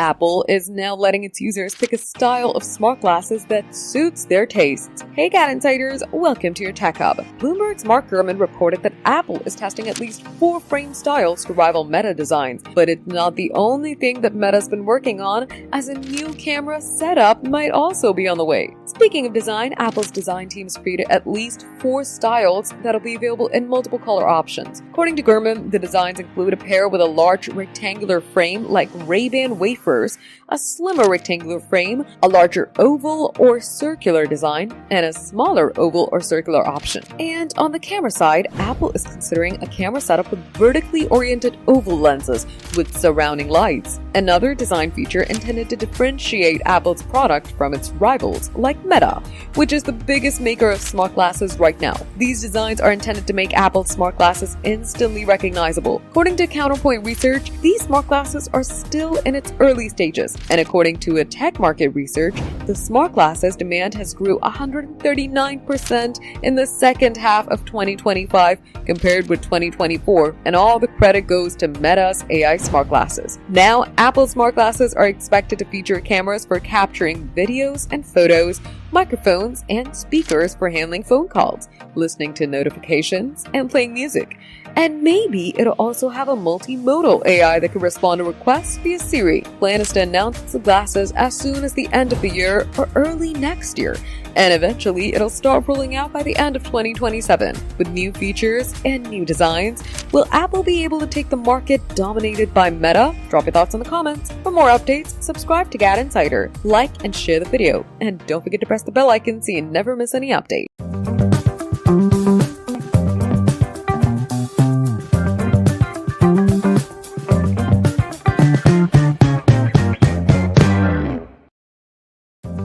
Apple is now letting its users pick a style of smart glasses that suits their tastes. Hey GadInsiders, welcome to your Tech Hub. Bloomberg's Mark Gurman reported that Apple is testing at least 4 frame styles to rival Meta designs, but it's not the only thing that Meta's been working on, as a new camera setup might also be on the way. Speaking of design, Apple's design team's created at least 4 styles that'll be available in multiple color options. According to Gurman, the designs include a pair with a large rectangular frame like Ray-Ban wafers, a slimmer rectangular frame, a larger oval or circular design, and a smaller oval or circular option. And on the camera side, Apple is considering a camera setup with vertically oriented oval lenses with surrounding lights, another design feature intended to differentiate Apple's product from its rivals like Meta, which is the biggest maker of smart glasses right now. These designs are intended to make Apple's smart glasses instantly recognizable. According to Counterpoint Research, these smart glasses are still in its early stages, and according to a tech market research, the smart glasses demand has grew 139% in the second half of 2025 compared with 2024, and all the credit goes to Meta's AI smart glasses. Now, Apple smart glasses are expected to feature cameras for capturing videos and photos, microphones, and speakers for handling phone calls, listening to notifications, and playing music. And maybe it'll also have a multimodal AI that can respond to requests via Siri. Plan is to announce the glasses as soon as the end of the year or early next year, and eventually it'll start rolling out by the end of 2027. With new features and new designs, will Apple be able to take the market dominated by Meta? Drop your thoughts in the comments. For more updates, subscribe to GadInsider, like and share the video, and don't forget to press the bell icon so you never miss any update.